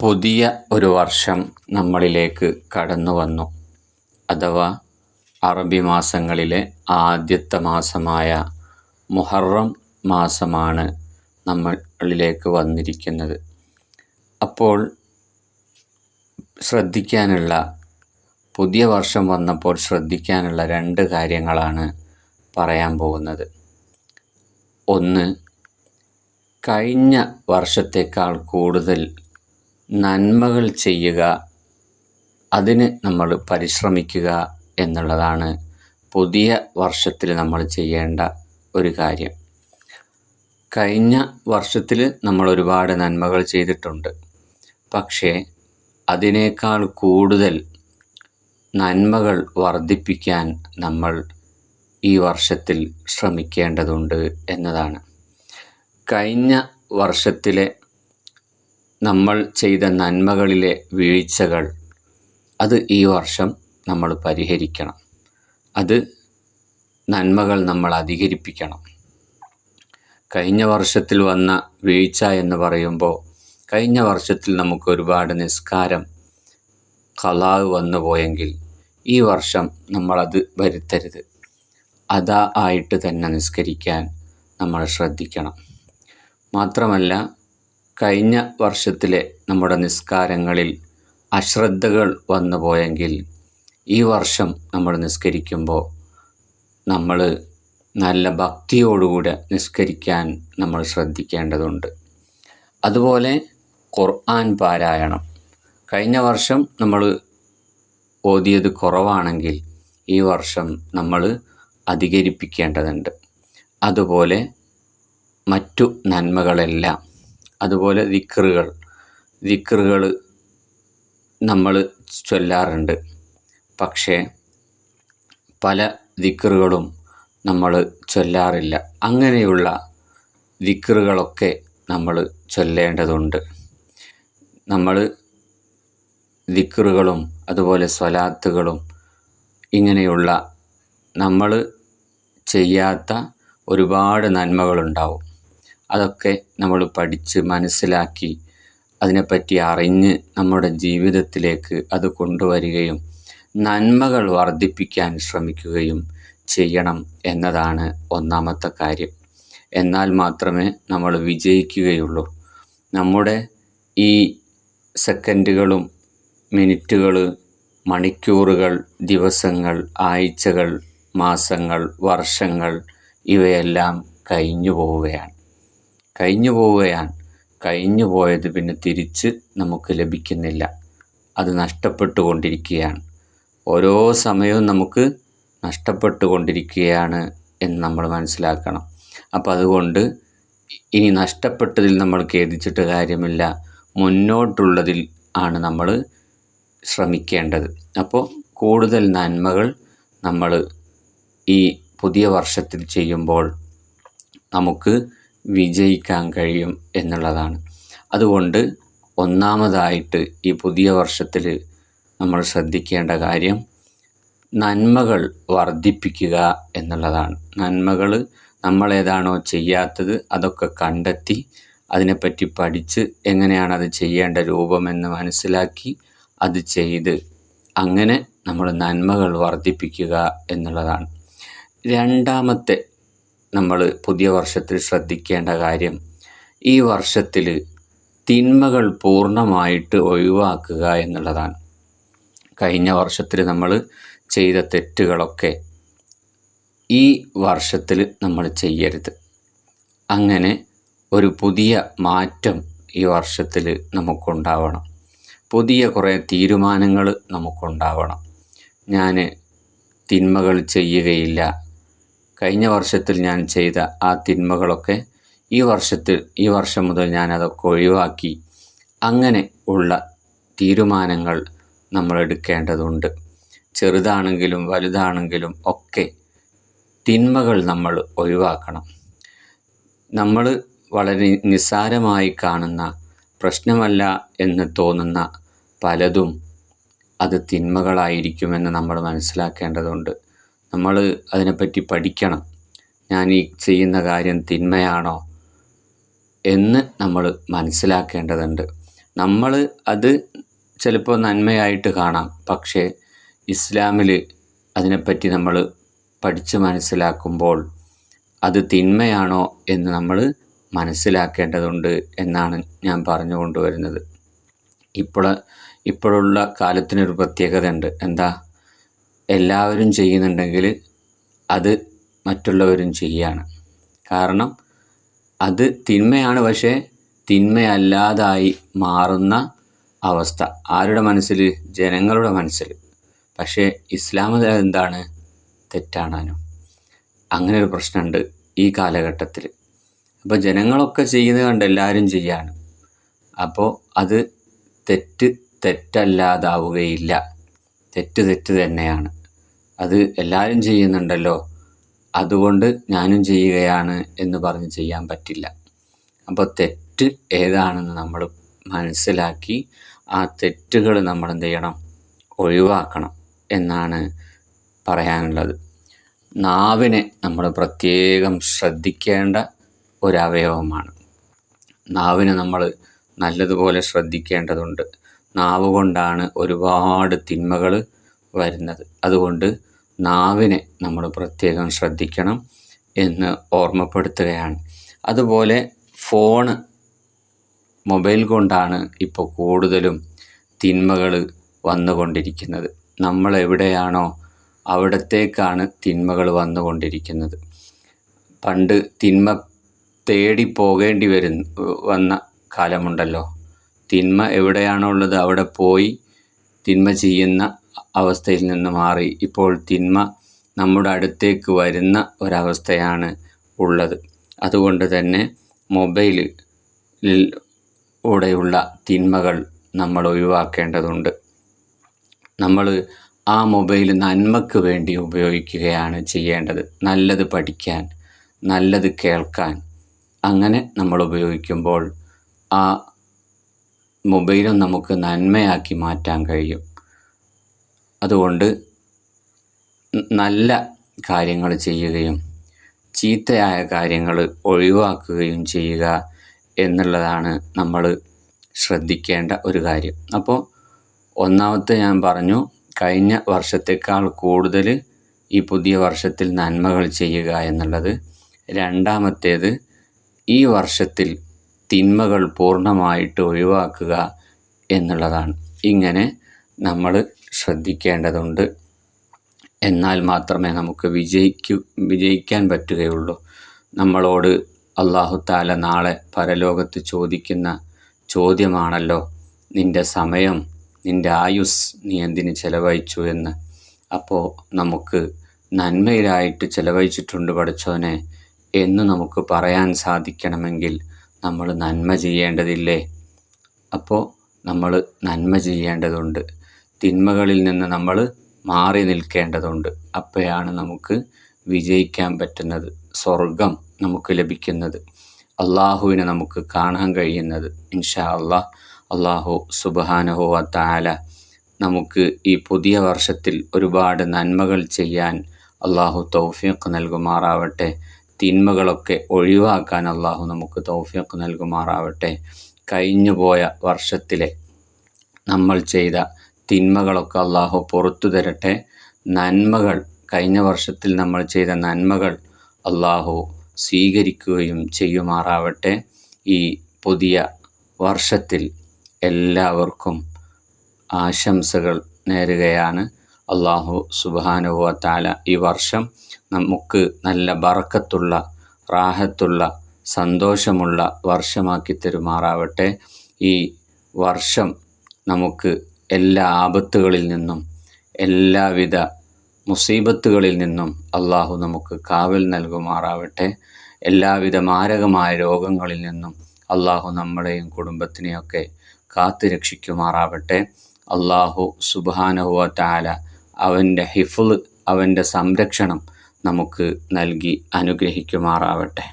പുതിയ ഒരു വർഷം നമ്മളിലേക്ക് കടന്നു വന്നു. അഥവാ അറബി മാസങ്ങളിലെ ആദ്യത്തെ മാസമായ മുഹറം മാസമാണ് നമ്മളിലേക്ക് വന്നിരിക്കുന്നത്. അപ്പോൾ പുതിയ വർഷം വന്നപ്പോൾ ശ്രദ്ധിക്കാനുള്ള 2 കാര്യങ്ങളാണ് പറയാൻ പോകുന്നത്. ഒന്ന്, കഴിഞ്ഞ വർഷത്തേക്കാൾ കൂടുതൽ നന്മകൾ ചെയ്യുക, അതിന് നമ്മൾ പരിശ്രമിക്കുക എന്നുള്ളതാണ് പുതിയ വർഷത്തിൽ നമ്മൾ ചെയ്യേണ്ട ഒരു കാര്യം. കഴിഞ്ഞ വർഷത്തിൽ നമ്മൾ ഒരുപാട് നന്മകൾ ചെയ്തിട്ടുണ്ട്. പക്ഷേ അതിനേക്കാൾ കൂടുതൽ നന്മകൾ വർദ്ധിപ്പിക്കാൻ നമ്മൾ ഈ വർഷത്തിൽ ശ്രമിക്കേണ്ടതുണ്ട് എന്നതാണ്. കഴിഞ്ഞ വർഷത്തിലെ നമ്മൾ ചെയ്ത നന്മകളിലെ വീഴ്ചകൾ അത് ഈ വർഷം നമ്മൾ പരിഹരിക്കണം. നന്മകൾ നമ്മൾ അധികരിപ്പിക്കണം. കഴിഞ്ഞ വർഷത്തിൽ വന്ന വീഴ്ച എന്ന് പറയുമ്പോൾ, കഴിഞ്ഞ വർഷത്തിൽ നമുക്ക് ഒരുപാട് നിസ്കാരം ഖളാ വന്നു പോയെങ്കിൽ ഈ വർഷം നമ്മളത് വരുത്തരുത്. അതാ ആയിട്ട് തന്നെ നിസ്കരിക്കാൻ നമ്മൾ ശ്രദ്ധിക്കണം. മാത്രമല്ല, കഴിഞ്ഞ വർഷത്തിലെ നമ്മുടെ നിസ്കാരങ്ങളിൽ അശ്രദ്ധകൾ വന്നു പോയെങ്കിൽ ഈ വർഷം നമ്മൾ നിസ്കരിക്കുമ്പോൾ നമ്മൾ നല്ല ഭക്തിയോടുകൂടെ നിസ്കരിക്കാൻ നമ്മൾ ശ്രദ്ധിക്കേണ്ടതുണ്ട്. അതുപോലെ ഖുർആൻ പാരായണം, കഴിഞ്ഞ വർഷം നമ്മൾ ഓതിയത് കുറവാണെങ്കിൽ ഈ വർഷം നമ്മൾ അധികരിപ്പിക്കേണ്ടതുണ്ട്. അതുപോലെ മറ്റു നന്മകളെല്ലാം, അതുപോലെ ദിക്റുകൾ നമ്മൾ ചൊല്ലാറുണ്ട്. പക്ഷേ പല ദിക്റുകളും നമ്മൾ ചൊല്ലാറില്ല. അങ്ങനെയുള്ള ദിക്റുകളൊക്കെ നമ്മൾ ചൊല്ലേണ്ടതുണ്ട്. നമ്മൾ ദിക്റുകളും അതുപോലെ സ്വലാത്തുകളും ഇങ്ങനെയുള്ള നമ്മൾ ചെയ്യാത്ത ഒരുപാട് നന്മകളുണ്ടാവും. അതൊക്കെ നമ്മൾ പഠിച്ച് മനസ്സിലാക്കി അതിനെപ്പറ്റി അറിഞ്ഞ് നമ്മുടെ ജീവിതത്തിലേക്ക് അത് കൊണ്ടുവരികയും നന്മകൾ വർദ്ധിപ്പിക്കാൻ ശ്രമിക്കുകയും ചെയ്യണം എന്നതാണ് ഒന്നാമത്തെ കാര്യം. എന്നാൽ മാത്രമേ നമ്മൾ വിജയിക്കുകയുള്ളൂ. നമ്മുടെ ഈ സെക്കൻഡുകളും മിനിറ്റുകൾ, മണിക്കൂറുകൾ, ദിവസങ്ങൾ, ആഴ്ചകൾ, മാസങ്ങൾ, വർഷങ്ങൾ ഇവയെല്ലാം കഴിഞ്ഞു പോയത് പിന്നെ തിരിച്ച് നമുക്ക് ലഭിക്കുന്നില്ല. അത് നഷ്ടപ്പെട്ടുകൊണ്ടിരിക്കുകയാണ്. ഓരോ സമയവും നമുക്ക് നഷ്ടപ്പെട്ടുകൊണ്ടിരിക്കുകയാണ് എന്ന് നമ്മൾ മനസ്സിലാക്കണം. അപ്പോൾ അതുകൊണ്ട് ഇനി നഷ്ടപ്പെട്ടതിൽ നമ്മൾ ഖേദിച്ചിട്ട് കാര്യമില്ല. മുന്നോട്ടുള്ളതിൽ ആണ് നമ്മൾ ശ്രമിക്കേണ്ടത്. അപ്പോൾ കൂടുതൽ നന്മകൾ നമ്മൾ ഈ പുതിയ വർഷത്തിൽ ചെയ്യുമ്പോൾ നമുക്ക് വിജയിക്കാൻ കഴിയും എന്നുള്ളതാണ്. അതുകൊണ്ട് ഒന്നാമതായിട്ട് ഈ പുതിയ വർഷത്തിൽ നമ്മൾ ശ്രദ്ധിക്കേണ്ട കാര്യം നന്മകൾ വർദ്ധിപ്പിക്കുക എന്നുള്ളതാണ്. നന്മകൾ നമ്മളേതാണോ ചെയ്യാത്തത് അതൊക്കെ കണ്ടെത്തി അതിനെപ്പറ്റി പഠിച്ച് എങ്ങനെയാണത് ചെയ്യേണ്ട രൂപമെന്ന് മനസ്സിലാക്കി അത് ചെയ്ത് അങ്ങനെ നമ്മൾ നന്മകൾ വർദ്ധിപ്പിക്കുക എന്നുള്ളതാണ്. രണ്ടാമത്തെ നമ്മൾ പുതിയ വർഷത്തിൽ ശ്രദ്ധിക്കേണ്ട കാര്യം ഈ വർഷത്തിൽ തിന്മകൾ പൂർണ്ണമായിട്ട് ഒഴിവാക്കുക എന്നുള്ളതാണ്. കഴിഞ്ഞ വർഷത്തിൽ നമ്മൾ ചെയ്ത തെറ്റുകളൊക്കെ ഈ വർഷത്തിൽ നമ്മൾ ചെയ്യരുത്. അങ്ങനെ ഒരു പുതിയ മാറ്റം ഈ വർഷത്തിൽ നമുക്കുണ്ടാവണം. പുതിയ കുറേ തീരുമാനങ്ങൾ നമുക്കുണ്ടാവണം. ഞാൻ തിന്മകൾ ചെയ്യുകയില്ല, കഴിഞ്ഞ വർഷത്തിൽ ഞാൻ ചെയ്ത ആ തിന്മകളൊക്കെ ഈ വർഷം മുതൽ ഞാനതൊക്കെ ഒഴിവാക്കി, അങ്ങനെ ഉള്ള തീരുമാനങ്ങൾ നമ്മൾ എടുക്കേണ്ടതുണ്ട്. ചെറുതാണെങ്കിലും വലുതാണെങ്കിലും ഒക്കെ തിന്മകൾ നമ്മൾ ഒഴിവാക്കണം. നമ്മൾ വളരെ നിസ്സാരമായി കാണുന്ന, പ്രശ്നമല്ല എന്ന് തോന്നുന്ന പലതും അത് തിന്മകളായിരിക്കുമെന്ന് നമ്മൾ മനസ്സിലാക്കേണ്ടതുണ്ട്. നമ്മൾ അതിനെപ്പറ്റി പഠിക്കണം. ഞാൻ ഈ ചെയ്യുന്ന കാര്യം തിന്മയാണോ എന്ന് നമ്മൾ മനസ്സിലാക്കേണ്ടതുണ്ട്. നമ്മൾ അത് ചിലപ്പോൾ നന്മയായിട്ട് കാണാം, പക്ഷേ ഇസ്ലാമിൽ അതിനെപ്പറ്റി നമ്മൾ പഠിച്ച് മനസ്സിലാക്കുമ്പോൾ അത് തിന്മയാണോ എന്ന് നമ്മൾ മനസ്സിലാക്കേണ്ടതുണ്ട് എന്നാണ് ഞാൻ പറഞ്ഞു കൊണ്ടുവരുന്നത്. ഇപ്പോഴുള്ള കാലത്തിനൊരു പ്രത്യേകത ഉണ്ട്. എന്താ? എല്ലാവരും ചെയ്യുന്നുണ്ടെങ്കിൽ അത് മറ്റുള്ളവരും ചെയ്യുകയാണ്. കാരണം അത് തിന്മയാണ്, പക്ഷേ തിന്മയല്ലാതായി മാറുന്ന അവസ്ഥ ആരുടെ മനസ്സിൽ? ജനങ്ങളുടെ മനസ്സിൽ. പക്ഷേ ഇസ്ലാം എന്താണ്? തെറ്റാണാനും. അങ്ങനെ ഒരു പ്രശ്നമുണ്ട് ഈ കാലഘട്ടത്തിൽ. അപ്പോൾ ജനങ്ങളൊക്കെ ചെയ്യുന്നത് കണ്ട് എല്ലാവരും ചെയ്യാണ്. അപ്പോൾ അത് തെറ്റല്ലാതാവുകയില്ല. തെറ്റ് തന്നെയാണ്. അത് എല്ലാവരും ചെയ്യുന്നുണ്ടല്ലോ, അതുകൊണ്ട് ഞാനും ചെയ്യുകയാണ് എന്ന് പറഞ്ഞ് ചെയ്യാൻ പറ്റില്ല. അപ്പോൾ തെറ്റ് ഏതാണെന്ന് നമ്മൾ മനസ്സിലാക്കി ആ തെറ്റുകൾ നമ്മൾ എന്ത് ചെയ്യണം? ഒഴിവാക്കണം എന്നാണ് പറയാനുള്ളത്. നാവിനെ നമ്മൾ പ്രത്യേകം ശ്രദ്ധിക്കേണ്ട ഒരവയവമാണ്. നാവിനെ നമ്മൾ നല്ലതുപോലെ ശ്രദ്ധിക്കേണ്ടതുണ്ട്. നാവ് കൊണ്ടാണ് ഒരുപാട് തിന്മകൾ വരുന്നത്. അതുകൊണ്ട് നാവിനെ നമ്മൾ പ്രത്യേകം ശ്രദ്ധിക്കണം എന്ന് ഓർമ്മപ്പെടുത്തുകയാണ്. അതുപോലെ മൊബൈൽ കൊണ്ടാണ് ഇപ്പോൾ കൂടുതലും തിന്മകൾ വന്നുകൊണ്ടിരിക്കുന്നത്. നമ്മളെവിടെയാണോ അവിടത്തേക്കാണ് തിന്മകൾ വന്നുകൊണ്ടിരിക്കുന്നത്. പണ്ട് തിന്മ തേടി പോകേണ്ടി വന്ന കാലമുണ്ടല്ലോ. തിന്മ എവിടെയാണോ ഉള്ളത് അവിടെ പോയി തിന്മ ചെയ്യുന്ന അവസ്ഥയിൽ നിന്ന് മാറി ഇപ്പോൾ തിന്മ നമ്മുടെ അടുത്തേക്ക് വരുന്ന ഒരവസ്ഥയാണ് ഉള്ളത്. അതുകൊണ്ട് തന്നെ മൊബൈലിലൂടെയുള്ള തിന്മകൾ നമ്മൾ ഒഴിവാക്കേണ്ടതുണ്ട്. നമ്മൾ ആ മൊബൈൽ നന്മയ്ക്ക് വേണ്ടി ഉപയോഗിക്കുകയാണ് ചെയ്യേണ്ടത്. നല്ലത് പഠിക്കാൻ, നല്ലത് കേൾക്കാൻ, അങ്ങനെ നമ്മൾ ഉപയോഗിക്കുമ്പോൾ ആ മൊബൈലും നമുക്ക് നന്മയാക്കി മാറ്റാൻ കഴിയും. അതുകൊണ്ട് നല്ല കാര്യങ്ങൾ ചെയ്യുകയും ചീത്തയായ കാര്യങ്ങൾ ഒഴിവാക്കുകയും ചെയ്യുക എന്നുള്ളതാണ് നമ്മൾ ശ്രദ്ധിക്കേണ്ട ഒരു കാര്യം. അപ്പോൾ ഒന്നാമത്തെ ഞാൻ പറഞ്ഞു, കഴിഞ്ഞ വർഷത്തേക്കാൾ കൂടുതൽ ഈ പുതിയ വർഷത്തിൽ നന്മകൾ ചെയ്യുക എന്നുള്ളത്. രണ്ടാമത്തേത്, ഈ വർഷത്തിൽ തിന്മകൾ പൂർണ്ണമായിട്ട് ഒഴിവാക്കുക എന്നുള്ളതാണ്. ഇങ്ങനെ നമ്മൾ ശ്രദ്ധിക്കേണ്ടതുണ്ട്. എന്നാൽ മാത്രമേ നമുക്ക് വിജയിക്കാൻ പറ്റുകയുള്ളൂ. നമ്മളോട് അല്ലാഹു തആല നാളെ പരലോകത്ത് ചോദിക്കുന്ന ചോദ്യമാണല്ലോ, നിൻ്റെ സമയം, നിൻ്റെ ആയുസ് നീ എന്തിന് ചെലവഴിച്ചു എന്ന്. അപ്പോൾ നമുക്ക് നന്മയിലായിട്ട് ചെലവഴിച്ചിട്ടുണ്ട് പടച്ചോനെ എന്ന് നമുക്ക് പറയാൻ സാധിക്കണമെങ്കിൽ നമ്മൾ നന്മ ചെയ്യേണ്ടതില്ലേ? അപ്പോൾ നമ്മൾ നന്മ ചെയ്യേണ്ടതുണ്ട്. തിന്മകളിൽ നിന്ന് നമ്മൾ മാറി നിൽക്കേണ്ടതുണ്ട്. അപ്പോഴാണ് നമുക്ക് വിജയിക്കാൻ പറ്റുന്നത്, സ്വർഗം നമുക്ക് ലഭിക്കുന്നത്, അള്ളാഹുവിനെ നമുക്ക് കാണാൻ കഴിയുന്നത്. ഇൻഷാ അല്ലാഹ് അള്ളാഹു സുബ്ഹാനഹു വ തആല നമുക്ക് ഈ പുതിയ വർഷത്തിൽ ഒരുപാട് നന്മകൾ ചെയ്യാൻ അള്ളാഹു തൗഫീഖ് നൽകുമാറാവട്ടെ. തിന്മകളൊക്കെ ഒഴിവാക്കാൻ അള്ളാഹു നമുക്ക് തൗഫീഖ് നൽകുമാറാവട്ടെ. കഴിഞ്ഞുപോയ വർഷത്തിലെ നമ്മൾ ചെയ്ത തിന്മകളൊക്കെ അള്ളാഹു പുറത്തു തരട്ടെ. നന്മകൾ, കഴിഞ്ഞ വർഷത്തിൽ നമ്മൾ ചെയ്ത നന്മകൾ അള്ളാഹു സ്വീകരിക്കുകയും ചെയ്യുമാറാവട്ടെ. ഈ പുതിയ വർഷത്തിൽ എല്ലാവർക്കും ആശംസകൾ നേരുകയാണ്. അള്ളാഹു സുബ്ഹാനഹു വ തആല ഈ വർഷം നമുക്ക് നല്ല ബറക്കത്തുള്ള, റാഹത്തുള്ള, സന്തോഷമുള്ള വർഷമാക്കി തരുമാറാവട്ടെ. ഈ വർഷം നമുക്ക് എല്ലാ ആപത്തുകളിൽ നിന്നും, എല്ലാവിധ മുസീബത്തുകളിൽ നിന്നും അള്ളാഹു നമുക്ക് കാവൽ നൽകുമാറാവട്ടെ. എല്ലാവിധ മാരകമായ രോഗങ്ങളിൽ നിന്നും അള്ളാഹു നമ്മളെയും കുടുംബത്തിനെയൊക്കെ കാത്തു രക്ഷിക്കുമാറാവട്ടെ. അള്ളാഹു സുബ്ഹാനഹു വ തആല അവൻ്റെ ഹിഫ്ള്, അവൻ്റെ സംരക്ഷണം നമുക്ക് നൽകി അനുഗ്രഹിക്കുമാറാവട്ടെ.